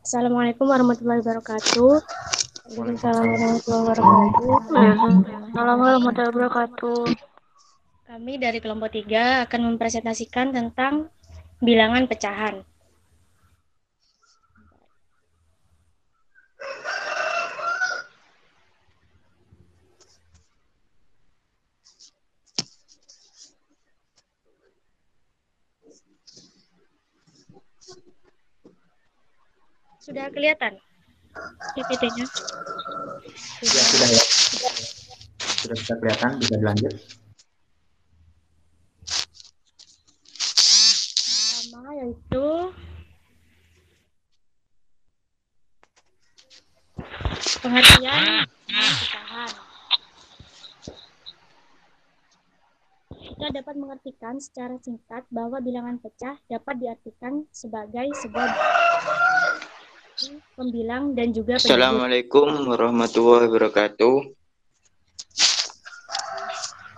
Assalamualaikum warahmatullahi wabarakatuh. Waalaikumsalam warahmatullahi wabarakatuh. Assalamualaikum warahmatullahi wabarakatuh. Kami dari kelompok 3 akan mempresentasikan tentang bilangan pecahan. Sudah kelihatan PPT-nya? Ya, sudah ya. Sudah bisa kelihatan, bisa dilanjut. Pertama yaitu pengertian bilangan pecahan. Kita dapat mengartikan secara singkat bahwa bilangan pecah dapat diartikan sebagai sebuah pembilang dan juga penyebut. Assalamualaikum warahmatullahi wabarakatuh.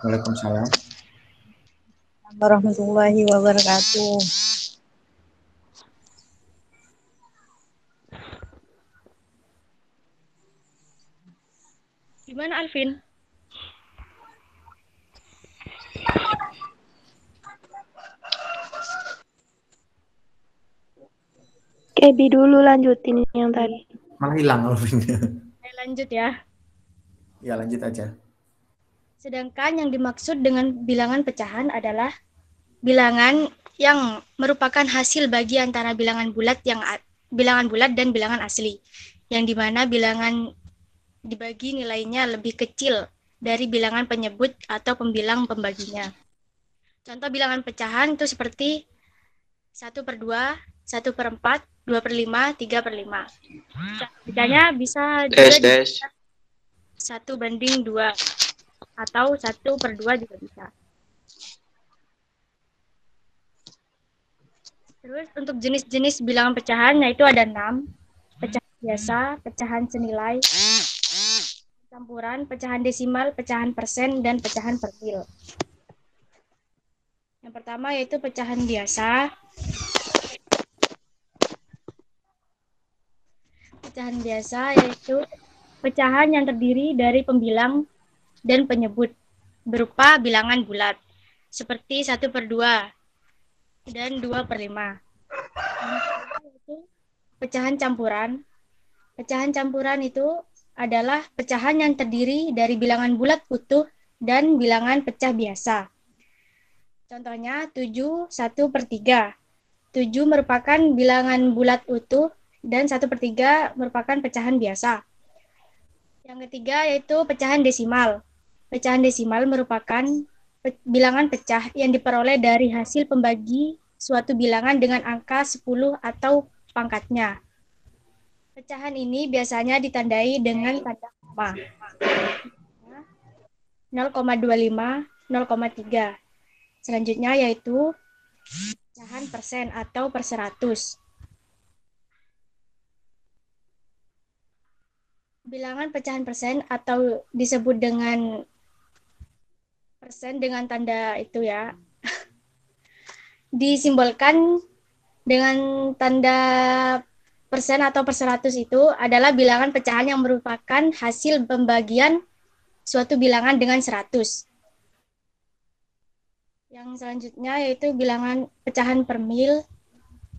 Waalaikumsalam. Warahmatullahi wabarakatuh. Gimana Alvin? Kebi dulu lanjutin yang tadi. Malah hilang Alvinnya. Saya lanjut ya. Ya, lanjut aja. Sedangkan yang dimaksud dengan bilangan pecahan adalah bilangan yang merupakan hasil bagi antara bilangan bulat dan bilangan asli, yang dimana bilangan dibagi nilainya lebih kecil dari bilangan penyebut atau pembilang pembaginya. Contoh bilangan pecahan itu seperti 1/2, 1/4, 2/5, 3/5. Caranya bisa juga 1/2 atau 1/2 juga bisa. Terus untuk jenis-jenis bilangan pecahan yaitu ada 6, pecahan biasa, pecahan senilai, campuran, pecahan desimal, pecahan persen, dan pecahan per mil. Yang pertama yaitu pecahan biasa. Pecahan biasa yaitu pecahan yang terdiri dari pembilang dan penyebut berupa bilangan bulat seperti 1/2 dan 2/5. Yaitu pecahan campuran. Pecahan campuran itu adalah pecahan yang terdiri dari bilangan bulat utuh dan bilangan pecah biasa. Contohnya 7, 1/3. 7 merupakan bilangan bulat utuh dan 1/3 merupakan pecahan biasa. Yang ketiga yaitu pecahan desimal. Pecahan desimal merupakan bilangan pecah yang diperoleh dari hasil pembagi suatu bilangan dengan angka 10 atau pangkatnya. Pecahan ini biasanya ditandai dengan tanda koma. 0,25, 0,3. Selanjutnya yaitu pecahan persen atau per 100. Bilangan pecahan persen atau disebut dengan persen dengan tanda itu ya, disimbolkan dengan tanda persen atau per 100 itu adalah bilangan pecahan yang merupakan hasil pembagian suatu bilangan dengan 100. Yang selanjutnya yaitu bilangan pecahan per mil.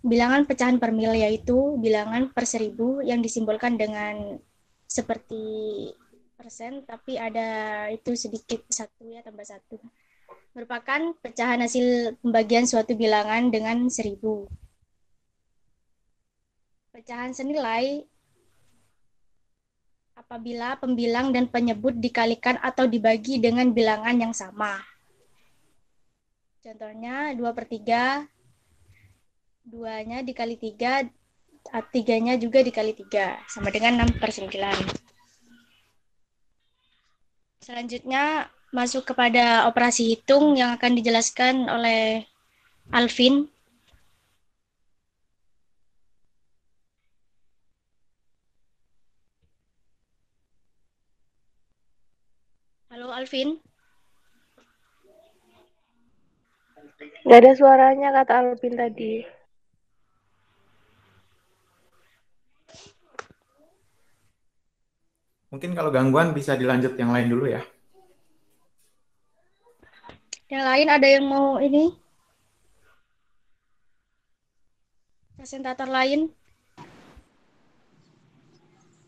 Bilangan pecahan per mil yaitu bilangan per 1000 yang disimbolkan dengan seperti persen, tapi ada itu sedikit satu ya, tambah satu. Merupakan pecahan hasil pembagian suatu bilangan dengan 1000. Pecahan senilai apabila pembilang dan penyebut dikalikan atau dibagi dengan bilangan yang sama. Contohnya 2/3, 2-nya dikali 3, 3-nya juga dikali 3, sama dengan 6/9. Selanjutnya masuk kepada operasi hitung yang akan dijelaskan oleh Alvin. Halo Alvin. Gak ada suaranya kata Alvin tadi. Mungkin kalau gangguan bisa dilanjut yang lain dulu ya. Yang lain ada yang mau ini? Presentator lain?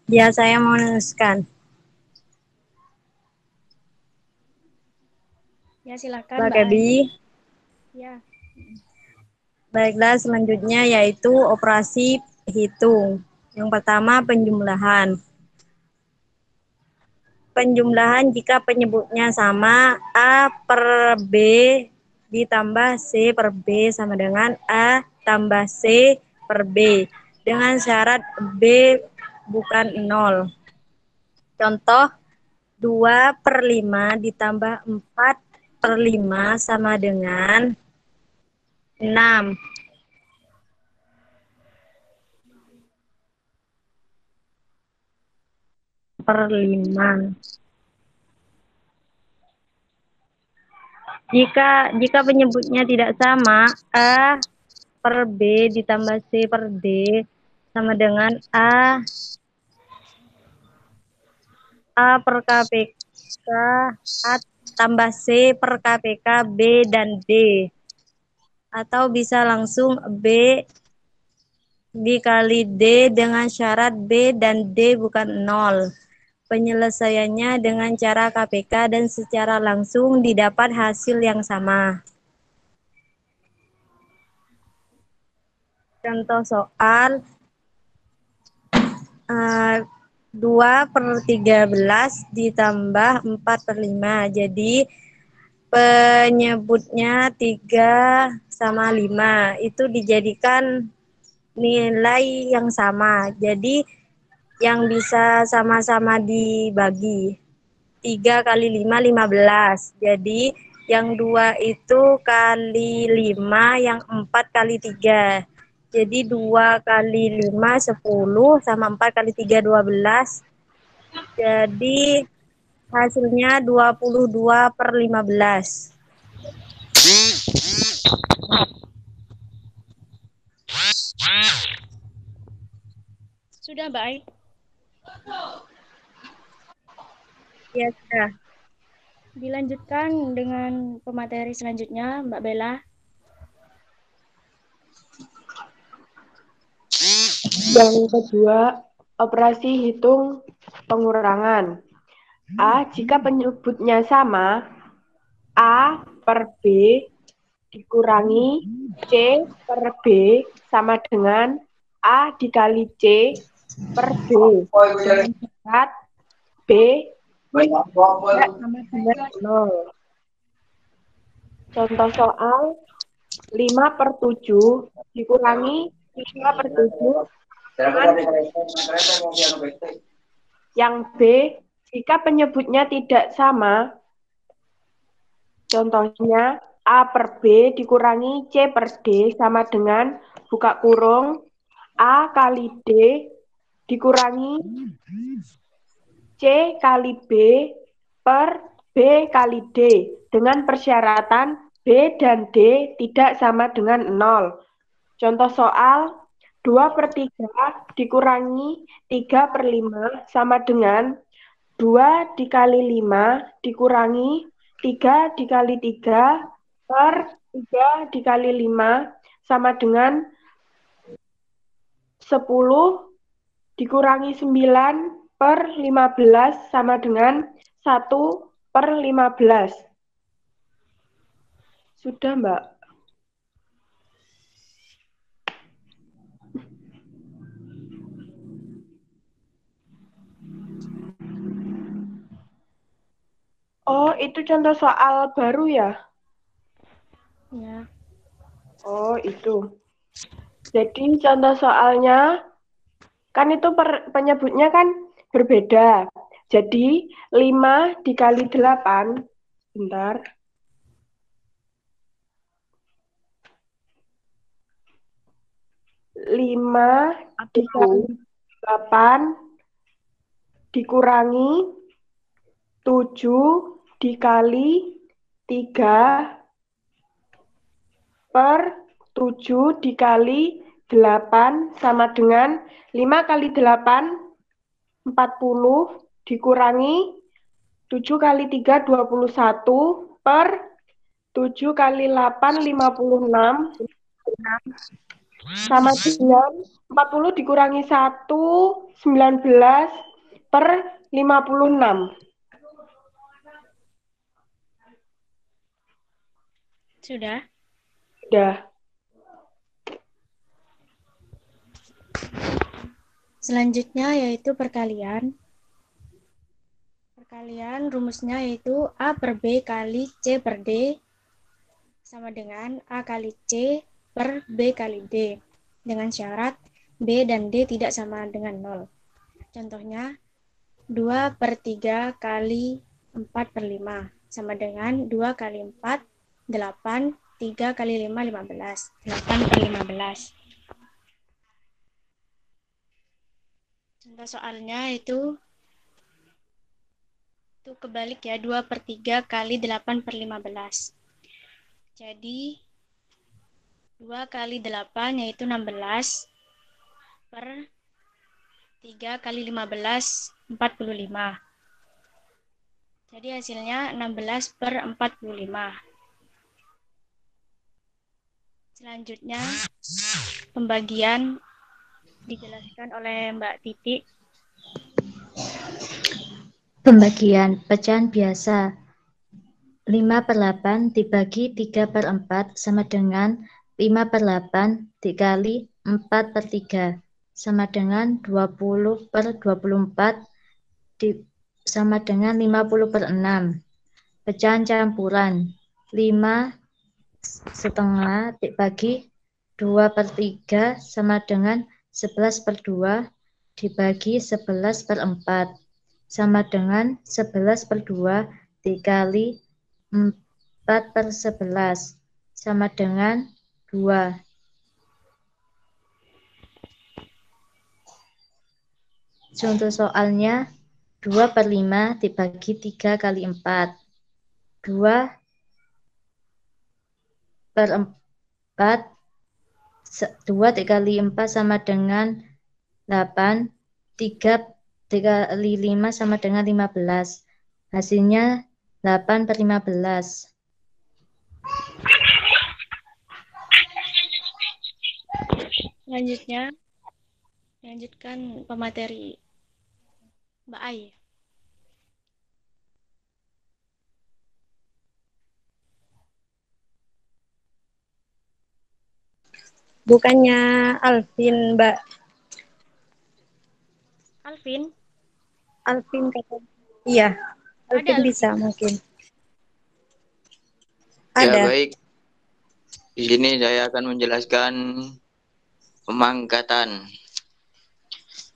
Ya, saya mau meneruskan. Ya, silakan Mbak Mbak Ai. Kebi. Ya. Baiklah, selanjutnya yaitu operasi hitung. Yang pertama, penjumlahan. Penjumlahan jika penyebutnya sama, A per B ditambah C per B sama dengan A tambah C per B. Dengan syarat B bukan 0. Contoh, 2 per 5 ditambah 4 per 5 sama dengan 6. Per 5. Jika penyebutnya tidak sama, A per B ditambah C per D sama dengan A per KPK A tambah C per KPK B dan D. Atau bisa langsung B dikali D dengan syarat B dan D bukan 0. Penyelesaiannya dengan cara KPK dan secara langsung didapat hasil yang sama. Contoh soal 2 per 13 ditambah 4 per 5. Jadi penyebutnya 3 sama 5. Itu dijadikan nilai yang sama. Jadi yang bisa sama-sama dibagi. 3 kali 5, 15. Jadi yang 2 itu kali 5, yang 4 kali 3. Jadi 2 kali 5, 10, sama 4 kali 3, 12. Jadi hasilnya 22 per 15. Sudah Mbak Ai? Ya, sudah. Dilanjutkan dengan pemateri selanjutnya, Mbak Bella. Yang kedua, operasi hitung pengurangan. A jika penyebutnya sama, A per B dikurangi C per B sama dengan A dikali C per B. Dengan syarat B tidak sama dengan 0. Contoh soal 5 per 7 dikurangi 3 per 7 dengan yang B jika penyebutnya tidak sama. Contohnya A per B dikurangi C per D sama dengan buka kurung A kali D dikurangi C kali B per B kali D dengan persyaratan B dan D tidak sama dengan 0. Contoh soal 2 per 3 dikurangi 3 per 5 sama dengan 2 dikali 5 dikurangi 3 dikali 3 per 3 dikali 5 sama dengan 10 dikurangi 9 per 15 sama dengan 1 per 15. Sudah, Mbak? Oh, itu contoh soal baru ya? Ya. Oh, itu. Jadi contoh soalnya, kan itu penyebutnya kan berbeda. Jadi 5 dikali 8, bentar. 5 dikali 8 dikurangi 7 dikali 3 per 7 dikali 8 sama dengan 5 kali 8, 40 dikurangi 7 kali 3, 21 per 7 kali 8, 56 sama dengan 40 dikurangi 1, 19 per 56. Sudah? Sudah. Selanjutnya yaitu perkalian. Perkalian rumusnya yaitu A per B kali C per D sama dengan A kali C per B kali D. Dengan syarat B dan D tidak sama dengan 0. Contohnya 2 per 3 kali 4 per 5 sama dengan 2 kali 4, 8, 3 kali 5, 15. 8 per 15. Contoh soalnya itu kebalik ya, 2 per 3 kali 8 per 15. Jadi 2 kali 8 yaitu 16 per 3 kali 15, 45. Jadi hasilnya 16 per 45. Selanjutnya pembagian dijelaskan oleh Mbak Titi. Pembagian pecahan biasa 5 per 8 dibagi 3 per 4 sama dengan 5 per 8 dikali 4 per 3 sama dengan 20 per 24 sama dengan 50 per 6. Pecahan campuran 5 setengah dibagi 2 per 3 sama dengan 11 per 2 dibagi 11 per 4 sama dengan 11 per 2 dikali 4 per 11 sama dengan 2. Contoh soalnya 2 per 5 dibagi 3 kali 4. 2 per 4, 2 dikali 4 sama dengan 8, 3 dikali 5 sama dengan 15. Hasilnya 8 per 15. Selanjutnya, lanjutkan pemateri Mbak Ai. Bukannya Alvin, Mbak. Alvin? Alvin kata. Iya, Alvin Alvin. bisa mungkin. Ya, Ada. baik. Di sini saya akan menjelaskan pemangkatan,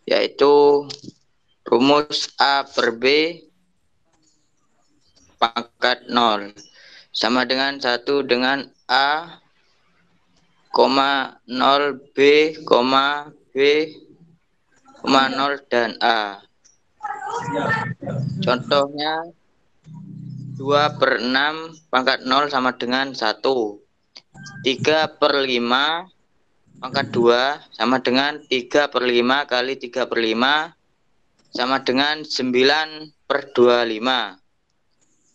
yaitu rumus A per B pangkat 0 sama dengan 1 dengan A, 0 B, B, 0 dan A. Contohnya 2 per 6 pangkat 0 sama dengan 1. 3 per 5 pangkat 2 sama dengan 3 per 5 kali 3 per 5 sama dengan 9 per 25.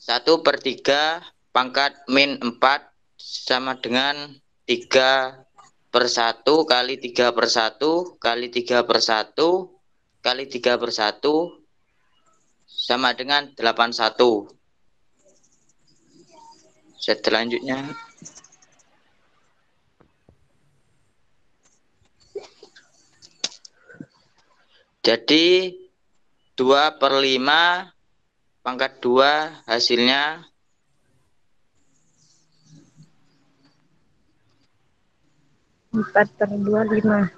1 per 3 pangkat min 4 sama dengan 3 per 1 kali 3 per 1 kali 3 per 1 kali 3 per 1 sama dengan 81. Selanjutnya jadi 2 per 5 pangkat 2 hasilnya 4 per 2, 5.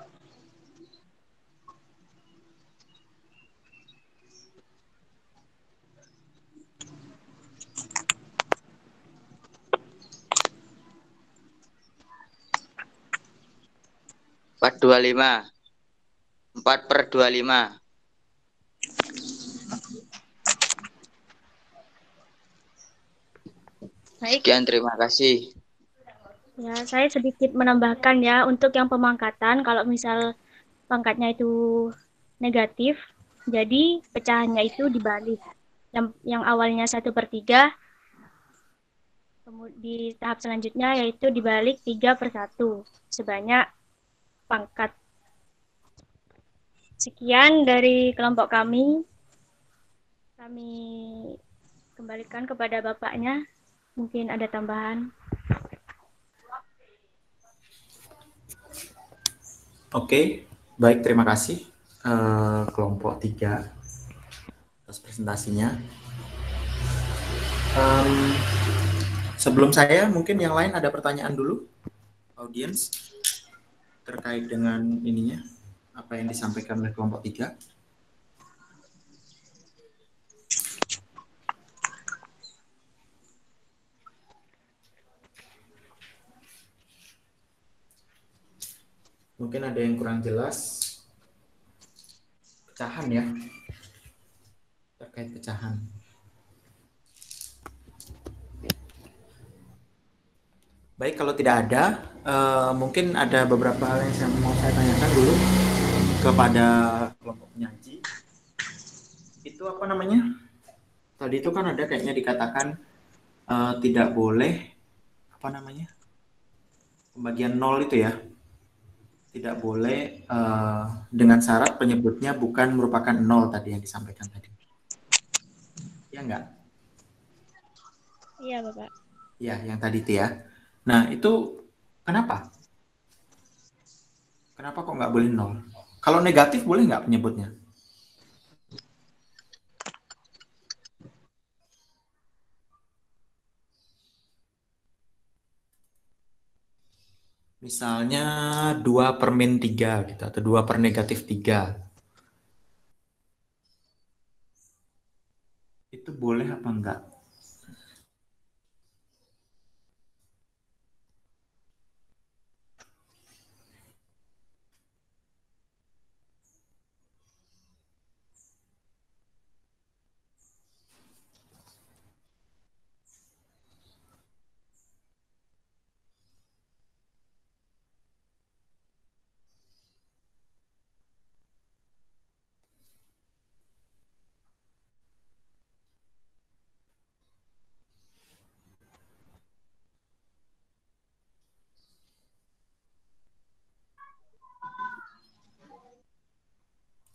Empat 25. 4 per 25. Baik. Sekian, terima kasih. Ya, saya sedikit menambahkan ya untuk yang pemangkatan, kalau misal pangkatnya itu negatif, Jadi pecahannya itu dibalik. Yang awalnya 1/3, di tahap selanjutnya yaitu dibalik 3/1 sebanyak pangkat. Sekian dari kelompok kami. Kami kembalikan kepada bapaknya. Mungkin ada tambahan. Oke, baik, terima kasih kelompok 3 atas presentasinya. Sebelum saya, mungkin yang lain ada pertanyaan dulu, audiens, terkait dengan ininya, apa yang disampaikan oleh kelompok 3. Mungkin ada yang kurang jelas pecahan ya, terkait pecahan. Baik, kalau tidak ada, mungkin ada beberapa hal yang mau saya tanyakan dulu kepada kelompok penyaji. Itu apa namanya? Tadi itu kan ada kayaknya dikatakan tidak boleh, apa namanya, pembagian 0 itu ya. Tidak boleh dengan syarat penyebutnya bukan merupakan 0 tadi yang disampaikan tadi. Ya enggak? Iya, Bapak. Ya, yang tadi itu ya. Nah, itu kenapa? Kenapa kok nggak boleh 0? Kalau negatif boleh nggak penyebutnya? Misalnya 2/-3 gitu, atau 2/-3. Itu boleh apa enggak?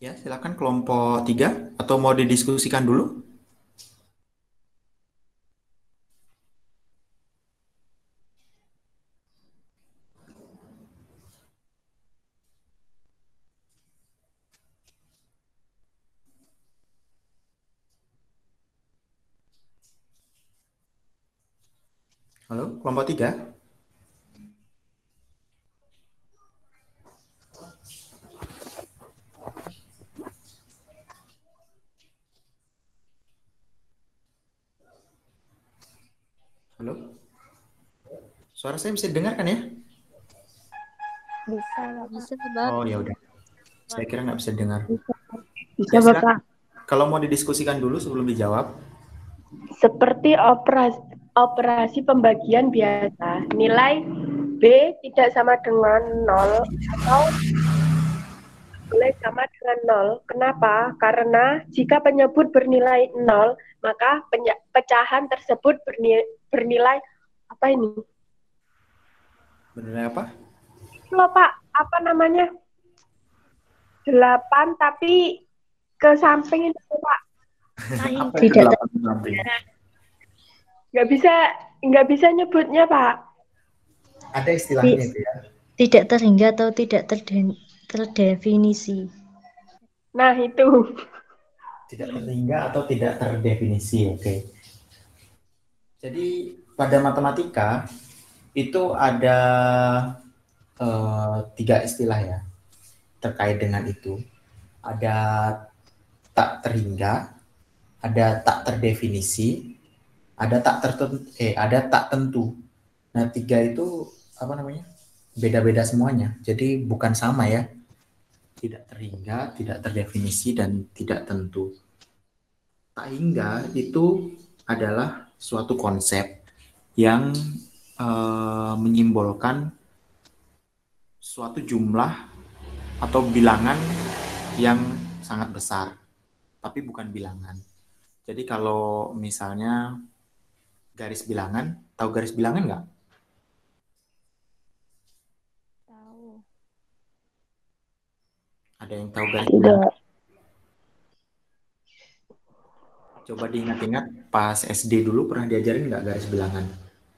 Ya, silakan kelompok 3, atau mau didiskusikan dulu? Halo, kelompok 3? Halo? Suara saya bisa didengar kan ya? Bisa, Bapak. Bisa, Bapak. Oh, ya udah. Saya kira nggak bisa dengar. Bisa, Ya, silakan. Bapak. Kalau mau didiskusikan dulu sebelum dijawab. Seperti operasi pembagian biasa, nilai B tidak sama dengan 0 atau boleh sama dengan 0. Kenapa? Karena jika penyebut bernilai 0, maka pecahan tersebut bernilai apa ini? Bernilai apa? Loh, Pak, apa namanya? 8 tapi ke samping itu, Pak. Apa itu Tidak 8 samping? Nggak bisa nyebutnya, Pak. Ada istilahnya itu ya. tidak terhingga atau tidak terdefinisi. Nah, itu. Tidak terhingga atau tidak terdefinisi, oke. Jadi pada matematika itu ada 3 istilah ya terkait dengan itu. Ada tak terhingga, ada tak terdefinisi, ada tak tentu. Nah, 3 itu apa namanya? Beda-beda semuanya. Jadi bukan sama ya. Tidak terhingga, tidak terdefinisi, dan tidak tentu. Tak hingga itu adalah suatu konsep yang menyimbolkan suatu jumlah atau bilangan yang sangat besar. tapi bukan bilangan. Jadi kalau misalnya garis bilangan, tahu garis bilangan nggak? Tahu. Ada yang tahu garis bilangan? Coba diingat-ingat pas SD dulu pernah diajarin nggak garis bilangan?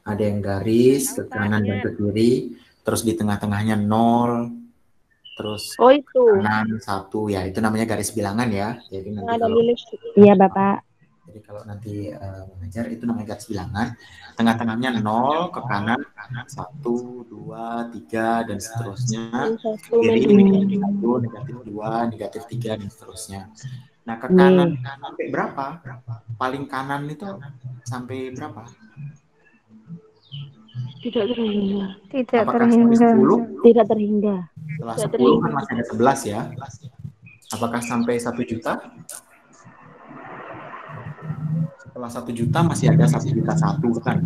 Ada yang garis ke kanan dan ke kiri, terus di tengah-tengahnya 0, terus Oh itu. kanan 1, ya itu namanya garis bilangan ya. Jadi nanti Ada kalau Lilis. Iya Bapak. Jadi kalau nanti mengajar itu namanya garis bilangan. Tengah-tengahnya 0, ke kanan 1, 2, 3, dan seterusnya. Kiri negatif 1, negatif 2, negatif 3, dan seterusnya. Nah, ke kanan sampai berapa? Paling kanan itu sampai berapa? Tidak terhingga. Apakah sampai 10? Tidak terhingga. Setelah 10 kan masih ada 11 ya. Apakah sampai 1 juta? Setelah 1 juta masih ada 1 juta 1 kan?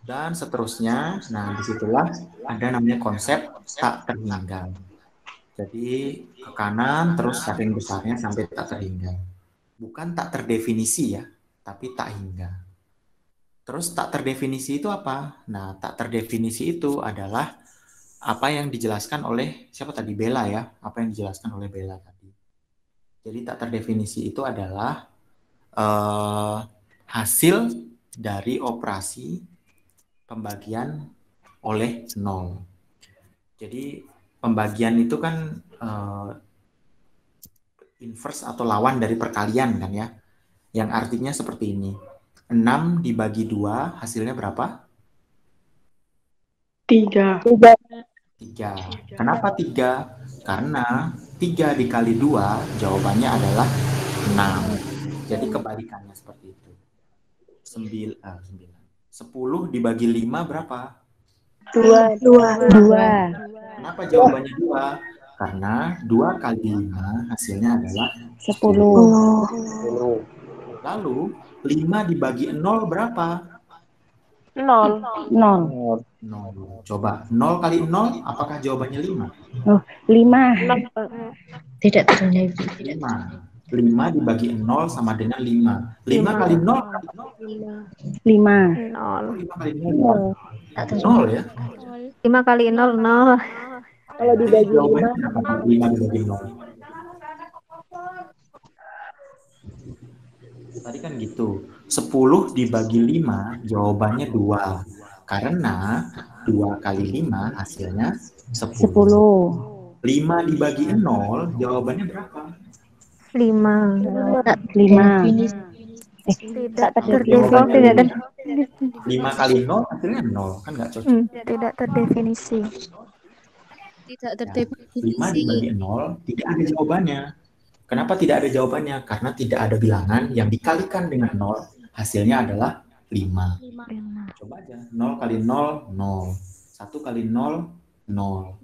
Dan seterusnya. Nah, disitulah ada namanya konsep tak terhingga. Jadi ke kanan terus saking besarnya sampai tak terhingga. Bukan tak terdefinisi ya, tapi tak hingga. Terus tak terdefinisi itu apa? Nah, tak terdefinisi itu adalah apa yang dijelaskan oleh siapa tadi? Bella ya. Apa yang dijelaskan oleh Bella tadi. Jadi tak terdefinisi itu adalah hasil dari operasi pembagian oleh 0. Jadi pembagian itu kan inverse atau lawan dari perkalian kan ya. Yang artinya seperti ini. 6 dibagi 2 hasilnya berapa? 3. 3. Kenapa 3? Karena 3 dikali 2 jawabannya adalah 6. Jadi kebalikannya seperti itu. 9. 10 dibagi 5 berapa? 2. Kenapa jawabannya 2? Karena 2 kali 5 hasilnya adalah 10. Lalu 5 dibagi 0 berapa? 0. 0. 0. Coba 0 kali 0 apakah jawabannya 5? 5. Tidak terhingga. 5. 5 dibagi 0 sama dengan 5. 5 kali 0 berapa? 5. 5 kali 0. 0 ya. 5 kali 0, 0. Kalau Jadi dibagi jawabannya 5. berapa? 5 dibagi 0. Tadi kan gitu. 10 dibagi 5 jawabannya 2. Karena 2 kali 5 hasilnya 10. 5 dibagi 0 jawabannya berapa? 5. 5. Tidak terdefinisi. 5 kali 0 hasilnya 0. Kan nggak cocok. Tidak terdefinisi. Tidak 5 dibagi 0 tidak ada jawabannya. Kenapa tidak ada jawabannya? Karena tidak ada bilangan yang dikalikan dengan 0 hasilnya adalah 5. Coba aja. 0 kali 0, 0. 1 kali 0, 0.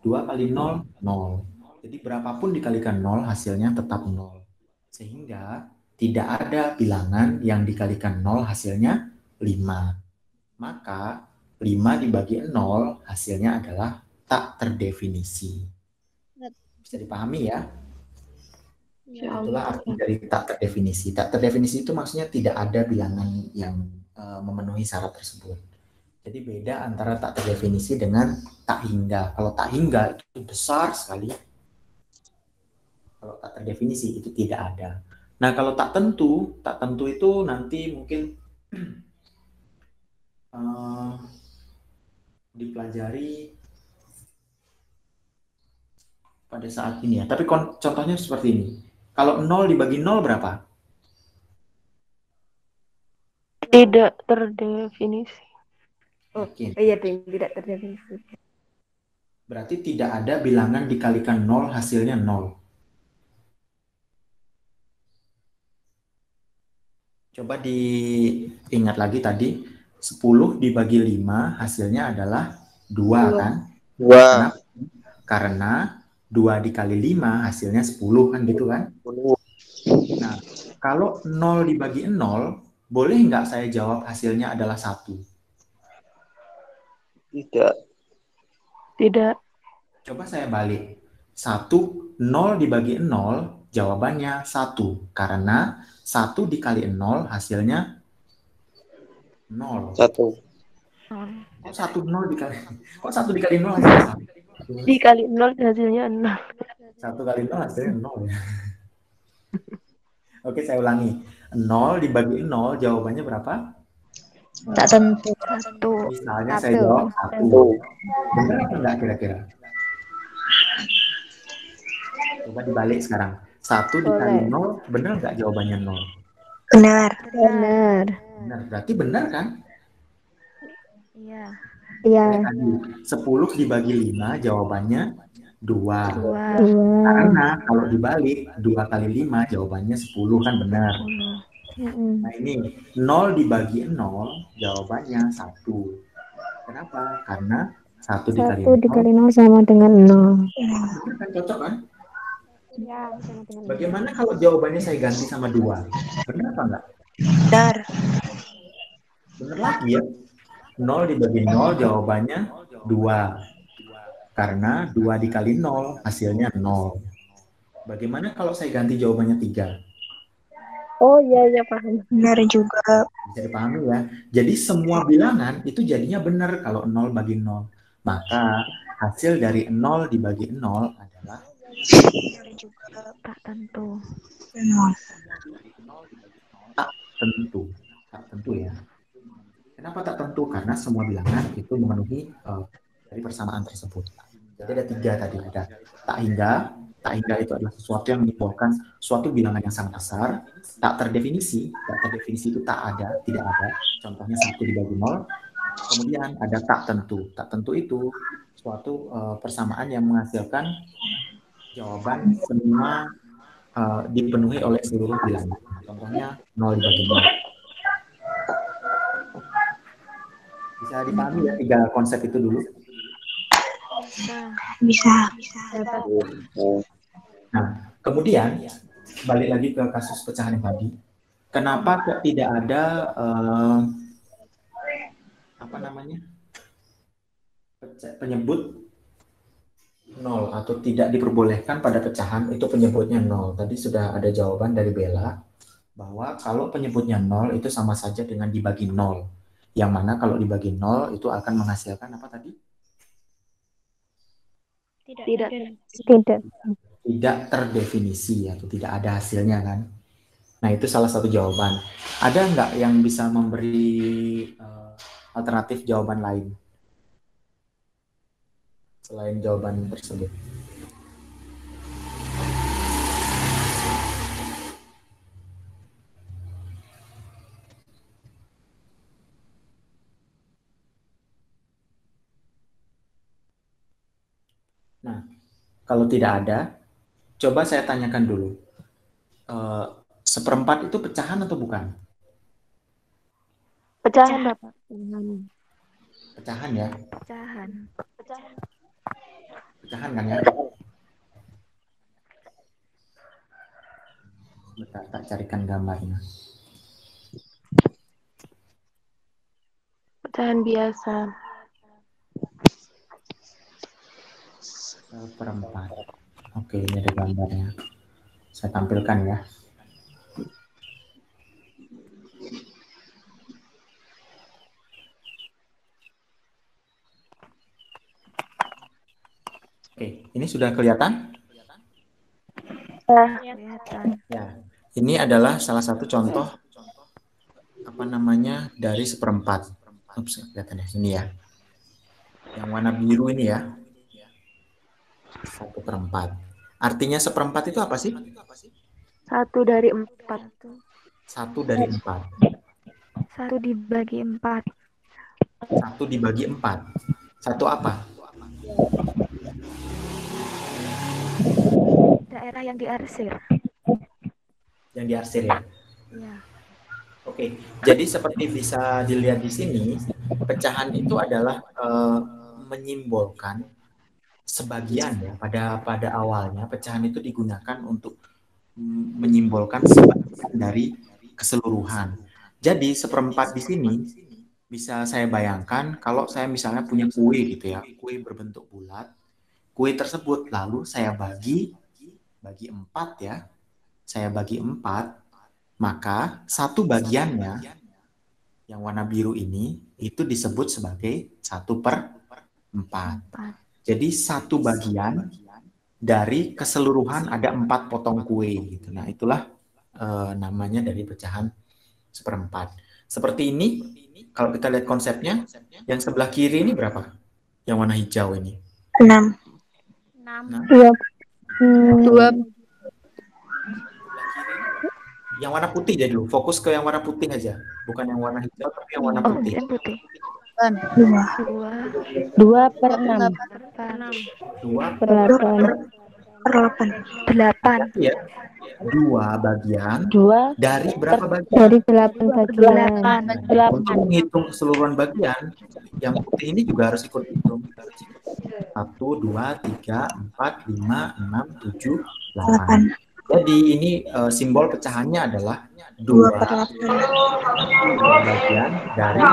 2 kali 0, 0. Jadi berapapun dikalikan 0 hasilnya tetap 0. Sehingga tidak ada bilangan yang dikalikan 0 hasilnya 5. Maka 5 dibagi 0 hasilnya adalah tak terdefinisi. Bisa dipahami ya? Itulah arti dari tak terdefinisi. Tak terdefinisi itu maksudnya tidak ada bilangan yang memenuhi syarat tersebut. Jadi beda antara tak terdefinisi dengan tak hingga. Kalau tak hingga itu besar sekali. Kalau tak terdefinisi itu tidak ada. Nah kalau tak tentu itu nanti mungkin dipelajari pada saat ini ya. Tapi contohnya seperti ini. Kalau 0 dibagi 0 berapa? Tidak terdefinisi. Iya, tidak terdefinisi. Berarti tidak ada bilangan dikalikan 0 hasilnya 0. Coba diingat lagi tadi. 10 dibagi 5 hasilnya adalah 2 kan? 2. Karena 2 dikali 5 hasilnya 10 kan gitu kan? Nah, kalau 0 dibagi 0, boleh nggak saya jawab hasilnya adalah 1? Tidak. Tidak. Coba saya balik. 0 dibagi 0, jawabannya 1. Karena 1 dikali 0 hasilnya 0. 1. Kok 1 dikali 0 hasilnya 1? Dikali 0 hasilnya 0. 1 kali 0 hasilnya 0 ya. Oke, saya ulangi. 0 dibagi 0, jawabannya berapa? Tak tentu. 1. Misalnya saya jawab 1. Benar atau enggak kira-kira? Coba dibalik sekarang. 1 dikali 0, benar enggak jawabannya 0? Benar. Benar. Benar, berarti benar kan? Iya. Kayak tadi, 10 dibagi 5, jawabannya 2. 2. Karena kalau dibalik, 2 kali 5, jawabannya 10 kan benar. Nah ini, 0 dibagi 0, jawabannya 1. Kenapa? Karena 1 dikali 0 sama dengan 0. benar kan, cocok kan? Iya, sama dengan Bagaimana kalau jawabannya saya ganti sama 2? Benar apa enggak? Benar. Benar lagi ya. 0 dibagi 0, jawabannya 2. Karena 2 dikali 0, hasilnya 0. Bagaimana kalau saya ganti jawabannya 3? Oh iya paham. Benar juga. Bisa dipahami ya. Jadi semua bilangan itu jadinya benar kalau 0 bagi 0. Maka hasil dari 0 dibagi 0 adalah tak tentu. tak tentu. Tak tentu ya. Kenapa tak tentu? Karena semua bilangan itu memenuhi dari persamaan tersebut. Jadi ada 3 tadi. Ada tak hingga. Tak hingga itu adalah sesuatu yang menyimbolkan suatu bilangan yang sangat besar. Tak terdefinisi. Tak terdefinisi itu tak ada, tidak ada. Contohnya 1 dibagi 0. Kemudian ada tak tentu. Tak tentu itu suatu persamaan yang menghasilkan jawaban semua dipenuhi oleh seluruh bilangan. Contohnya 0 dibagi 0. Bisa dipahami ya 3 konsep itu dulu? Bisa. Nah, kemudian balik lagi ke kasus pecahan yang tadi. Kenapa kok tidak ada penyebut 0 atau tidak diperbolehkan pada pecahan itu penyebutnya 0? Tadi sudah ada jawaban dari Bella bahwa kalau penyebutnya 0 itu sama saja dengan dibagi 0. Yang mana kalau dibagi 0 itu akan menghasilkan apa tadi? Tidak terdefinisi atau tidak ada hasilnya kan. Nah itu salah satu jawaban. Ada nggak yang bisa memberi alternatif jawaban lain selain jawaban tersebut? Nah, kalau tidak ada, coba saya tanyakan dulu. 1/4 itu pecahan atau bukan? Pecahan, Bapak. Pecahan ya? Pecahan kan ya? Bentar, tak carikan gambarnya. Pecahan biasa. 1/4. Oke, ini ada gambarnya. Saya tampilkan ya. Oke, ini sudah kelihatan? Ya, ini adalah salah satu contoh dari 1/4. Ups, kelihatan ya, ini ya. Yang warna biru ini ya. 1/4. Artinya 1/4 itu apa sih? 1 dari 4. 1 dari 4. 1 dibagi 4. 1 dibagi 4. 1 apa? Daerah yang diarsir. Yang diarsir ya? Iya. Oke, jadi seperti bisa dilihat di sini, pecahan itu adalah menyimbolkan sebagian ya. Pada awalnya pecahan itu digunakan untuk menyimbolkan sebagian dari keseluruhan. Jadi 1/4 di sini bisa saya bayangkan kalau saya misalnya punya kue gitu ya, kue berbentuk bulat kue tersebut. Lalu saya bagi 4 ya. Saya bagi 4, maka satu bagiannya yang warna biru ini itu disebut sebagai 1/4. Jadi satu bagian dari keseluruhan ada 4 potong kue gitu. Nah, itulah namanya dari pecahan 1/4. Seperti ini, kalau kita lihat konsepnya, yang sebelah kiri ini berapa? Yang warna hijau ini. 6. 6. 2. Yang warna putih jadi dulu. Fokus ke yang warna putih aja. Bukan yang warna hijau, tapi yang warna putih. Yang putih. 2/6. 2/8. Ya. 2 bagian 2 dari berapa bagian? dari 8 bagian. Untuk menghitung keseluruhan bagian, yang putih ini juga harus ikut hitung. 1, 2, 3, 4, 5, 6, 7, 8. Jadi ini simbol pecahannya adalah 2 bagian dari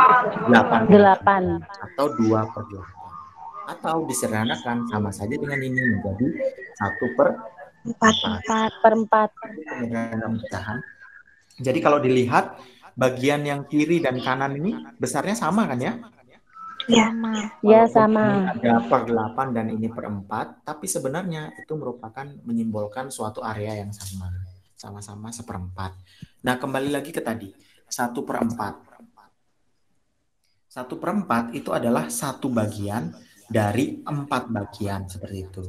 8 atau 2/8. Atau disederhanakan sama saja dengan ini menjadi 1/4. Penyederhanaan pecahan. Jadi kalau dilihat bagian yang kiri dan kanan ini besarnya sama kan ya? Ya, sama. Ada 1/8 dan ini 1/4, tapi sebenarnya itu merupakan menyimbolkan suatu area yang sama. Sama-sama 1/4. Nah, kembali lagi ke tadi, 1/4. 1/4 itu adalah satu bagian dari 4 bagian, seperti itu.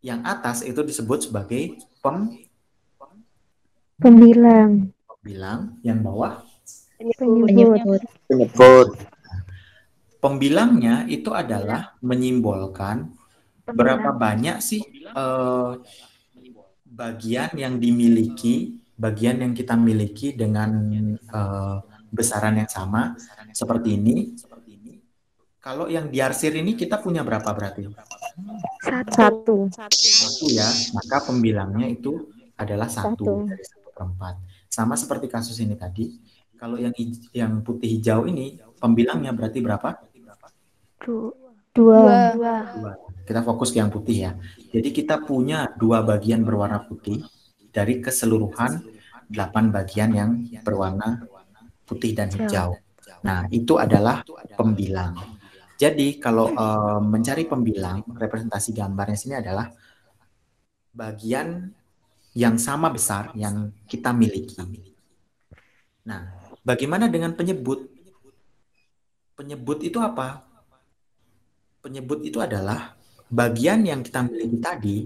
Yang atas itu disebut sebagai Pembilang. Yang bawah Penyebut. Pembilangnya itu adalah menyimbolkan berapa banyak sih bagian yang dimiliki, bagian yang kita miliki dengan besaran yang sama seperti ini. Kalau yang diarsir ini kita punya berapa berarti? 1. Ya, maka pembilangnya itu adalah 1 dari 1/4. Sama seperti kasus ini tadi. Kalau yang putih hijau ini pembilangnya berarti berapa? 2. Kita fokus ke yang putih ya. Jadi kita punya 2 bagian berwarna putih dari keseluruhan 8 bagian yang berwarna putih dan hijau. Nah, itu adalah pembilang. Jadi kalau mencari pembilang, representasi gambarnya sini adalah bagian yang sama besar yang kita miliki. Nah, bagaimana dengan penyebut? Penyebut itu apa? Penyebut itu adalah bagian yang kita miliki tadi,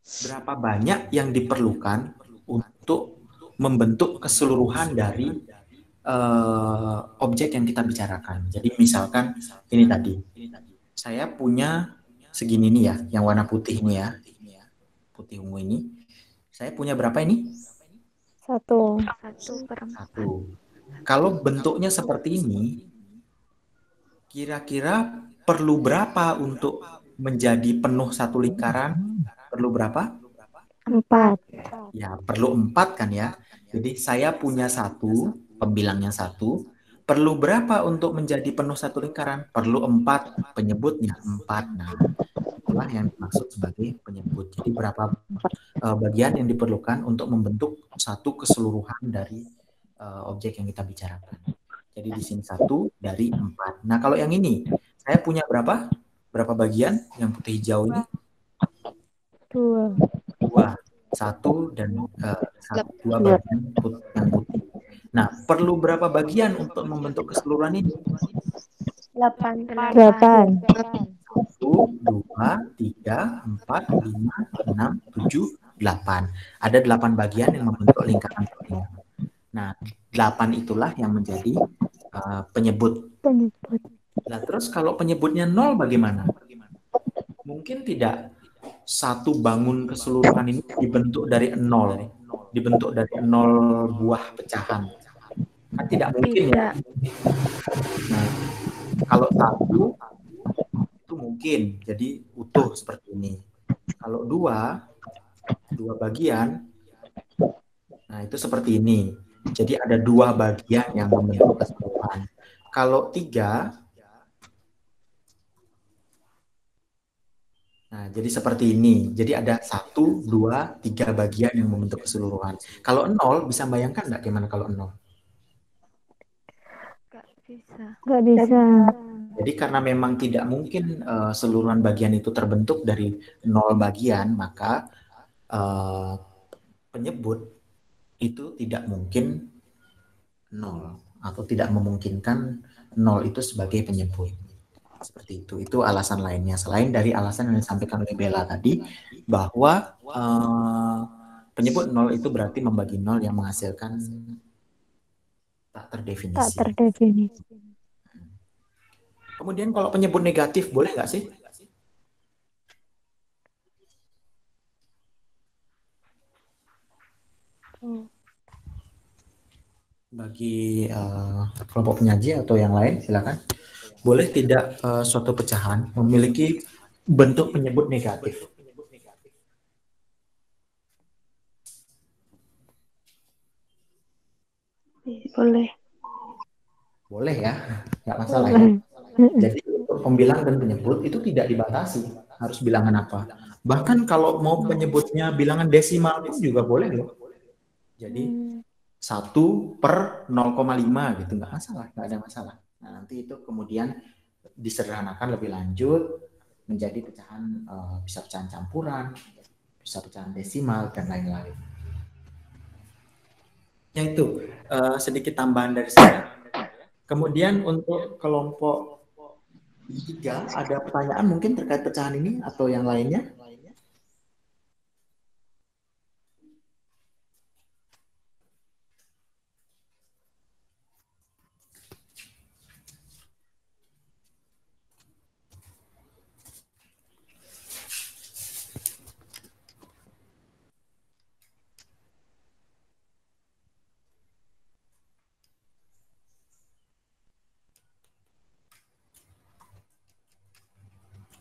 berapa banyak yang diperlukan untuk membentuk keseluruhan dari objek yang kita bicarakan. Jadi misalkan ini tadi, saya punya segini nih ya, yang warna putih ini ya, putih ungu ini. Saya punya berapa ini? 1. 1. Kalau bentuknya seperti ini, kira-kira perlu berapa untuk menjadi penuh satu lingkaran? Perlu berapa? 4. Ya, perlu 4 kan ya. Jadi saya punya 1, pembilangnya 1. Perlu berapa untuk menjadi penuh satu lingkaran? Perlu 4, penyebutnya 4. Nah, itulah yang dimaksud sebagai penyebut. Jadi berapa bagian yang diperlukan untuk membentuk satu keseluruhan dari objek yang kita bicarakan. Jadi di sini 1 dari 4. Nah, kalau yang ini, saya punya berapa? Berapa bagian yang putih hijau ini? 2. 1 dan 2 bagian yang putih. Nah, perlu berapa bagian untuk membentuk keseluruhan ini? 8. 1, 2, 3, 4, 5, 6, 7, 8. Ada 8 bagian yang membentuk lingkaran ini. Nah, 8 itulah yang menjadi penyebut. Nah, terus kalau penyebutnya 0 bagaimana? Mungkin tidak satu bangun keseluruhan ini dibentuk dari 0. Dibentuk dari 0 buah pecahan. Kan tidak mungkin ya. Nah, kalau 1 itu mungkin jadi utuh seperti ini. Kalau 2 bagian, nah itu seperti ini. Jadi ada 2 bagian yang membentuk keseluruhan. Kalau 3 jadi seperti ini. Jadi ada 1, 2, 3 bagian yang membentuk keseluruhan. Kalau 0, bisa bayangkan nggak gimana kalau 0? Gak bisa. Nggak bisa. Jadi karena memang tidak mungkin seluruhan bagian itu terbentuk dari 0 bagian, maka penyebut itu tidak mungkin 0 atau tidak memungkinkan 0 itu sebagai penyebut. Seperti itu. Itu alasan lainnya. Selain dari alasan yang disampaikan oleh Bella tadi, bahwa penyebut 0 itu berarti membagi 0 yang menghasilkan tak terdefinisi. Tak terdefinisi. Kemudian kalau penyebut negatif, boleh nggak sih? Bagi kelompok penyaji atau yang lain, silakan. Boleh tidak suatu pecahan memiliki bentuk penyebut negatif? Boleh. Boleh ya, nggak masalah ya. Jadi untuk pembilang dan penyebut itu tidak dibatasi harus bilangan apa. Bahkan kalau mau penyebutnya bilangan desimal pun juga boleh loh. Jadi 1/0,5 gitu, nggak masalah, nggak ada masalah. Nah, nanti itu kemudian disederhanakan lebih lanjut menjadi pecahan, bisa pecahan campuran, bisa pecahan desimal dan lain-lain. Ya itu sedikit tambahan dari saya. Kemudian untuk kelompok 3 ada pertanyaan mungkin terkait pecahan ini atau yang lainnya?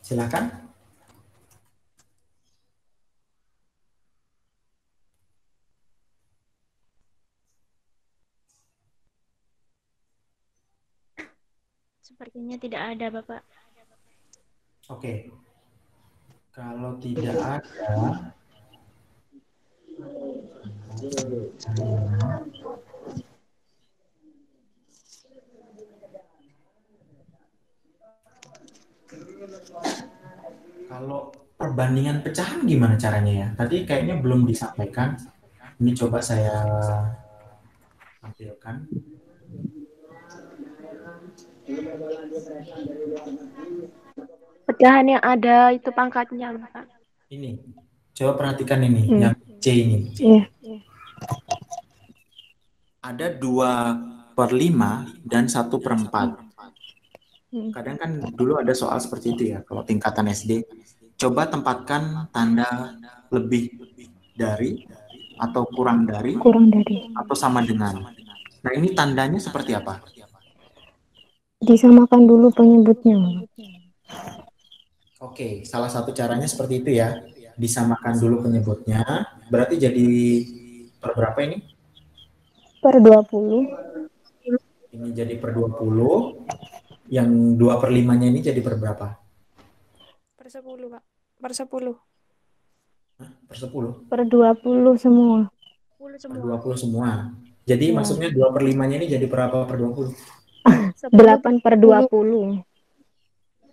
Silakan. Sepertinya tidak ada, Bapak. Oke. Kalau tidak ada, kalau perbandingan pecahan gimana caranya ya? Tadi kayaknya belum disampaikan. Ini coba saya tampilkan. Pecahan yang ada itu pangkatnya, Pak. Ini, coba perhatikan ini, yang C ini. Ada 2/5 dan 1/4. Kadang kan dulu ada soal seperti itu ya, kalau tingkatan SD. Coba tempatkan tanda lebih dari, atau kurang dari, atau sama dengan. Nah, ini tandanya seperti apa? Disamakan dulu penyebutnya. Oke, salah satu caranya seperti itu ya. Disamakan dulu penyebutnya. Berarti jadi per berapa ini? Per 20. Ini jadi per 20. Yang 2/5-nya ini jadi per berapa? Per 10, Pak. Per 10. Hah? Per 10? Per 20 semua. Per 20 semua. Jadi maksudnya 2/5-nya ini jadi berapa per 20? 8/20.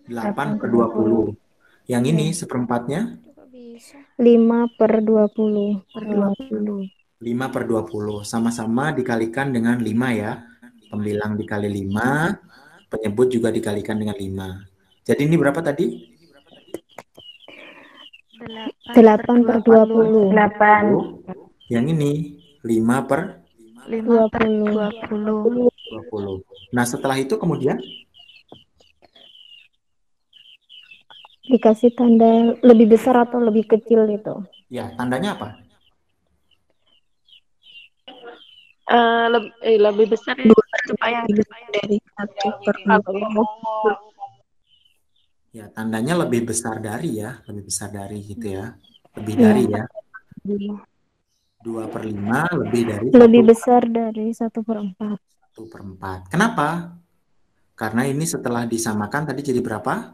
8/20. Yang ini seperempatnya? 5/20. 5/20. Sama-sama dikalikan dengan 5 ya. Pembilang dikali 5, penyebut juga dikalikan dengan 5. Jadi ini berapa tadi? 8/20. 8. Yang ini 5/20. Nah, setelah itu kemudian dikasih tanda lebih besar atau lebih kecil itu. Ya, tandanya apa? Lebih besar supaya dari 1/10. Ya, tandanya lebih besar dari ya, lebih besar dari gitu ya. Lebih dari ya. 2/5 lebih dari lebih besar dari 1/4. 1/4. Kenapa? Karena ini setelah disamakan tadi jadi berapa?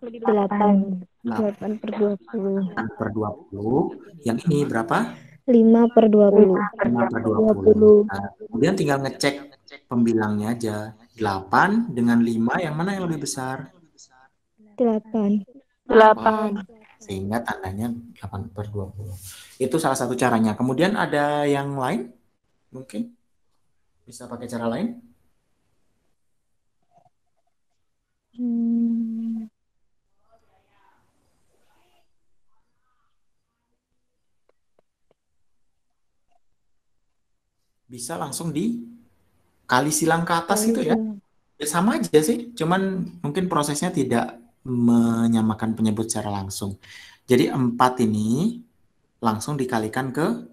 8. 8 per 20. 8 per 20. Yang ini berapa? 5 per 20. 5 per 20. Nah, kemudian tinggal ngecek pembilangnya aja. 8 dengan 5 yang mana yang lebih besar? 8. 8. Sehingga tandanya 8 per 20. Itu salah satu caranya. Kemudian ada yang lain? Mungkin bisa pakai cara lain? Bisa langsung dikali silang ke atas gitu ya. Ya sama aja sih, cuman mungkin prosesnya tidak menyamakan penyebut secara langsung. Jadi 4 ini langsung dikalikan ke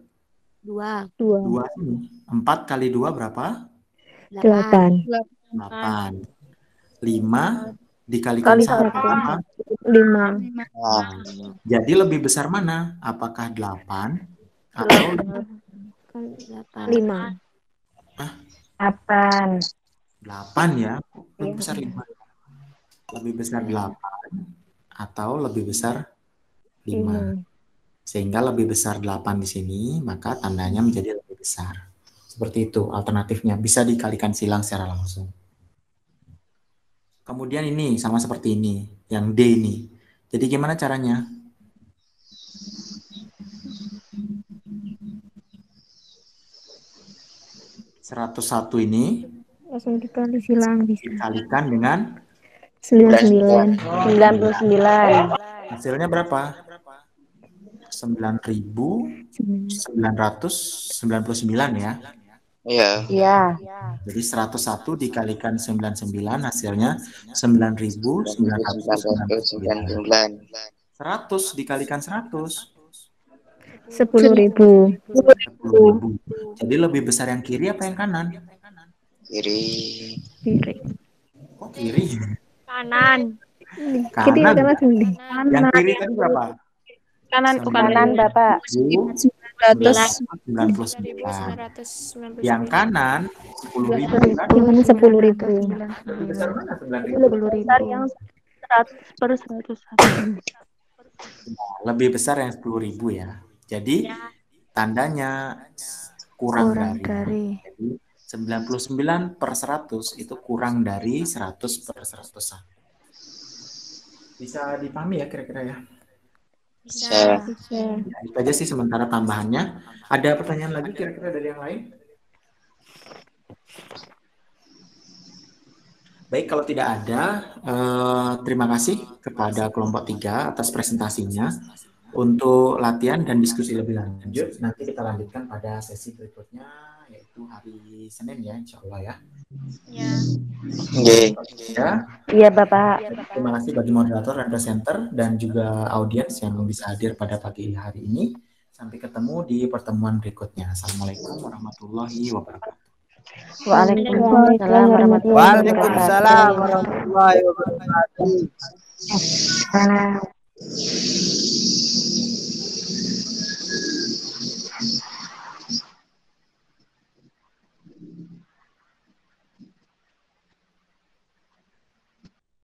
2. 2 ini. 4 kali 2 berapa? 8. 8. 5 dikalikan Kali 1 1. berapa? 5. Nah, jadi lebih besar mana? Apakah 8 atau 5. 8. 8 ya? Lebih besar 5. Lebih besar 8 atau lebih besar 5. Sehingga lebih besar 8 di sini, maka tandanya menjadi lebih besar. Seperti itu alternatifnya. Bisa dikalikan silang secara langsung. Kemudian ini sama seperti ini. Yang D ini. Jadi gimana caranya? ...101 ini Langsung dikali silang bisa. dikalikan dengan 99. 99. hasilnya berapa? 9.999 ya. Iya. Iya. Jadi 101 dikalikan 99 hasilnya 9.999. 100 dikalikan 100 10.000. 10.000. Jadi lebih besar yang kiri apa yang kanan? Kiri. Kok kiri? Kanan. Kiri Kanan. kanan sendiri. Yang kiri tadi berapa? Kanan Bapak. 999. Yang kanan 10.000 kan? Yang kanan 10.000. Lebih besar mana 9.000? Besar yang 100 per 101. Lebih besar yang 10.000 ya. Jadi tandanya kurang dari. Jadi 99 per 100 itu kurang dari 100 per 100. Bisa dipahami ya kira-kira ya? Bisa. Ya, itu aja sih sementara tambahannya. Ada pertanyaan lagi kira-kira dari yang lain? Baik, kalau tidak ada, terima kasih kepada kelompok 3 atas presentasinya. Untuk latihan dan diskusi lebih lanjut, nanti kita lanjutkan pada sesi berikutnya, yaitu hari Senin ya, insya Allah ya. Iya, Bapak. Terima kasih bagi moderator dan presenter dan juga audiens yang bisa hadir pada pagi hari ini. Sampai ketemu di pertemuan berikutnya. Assalamualaikum warahmatullahi wabarakatuh. Waalaikumsalam warahmatullahi wabarakatuh.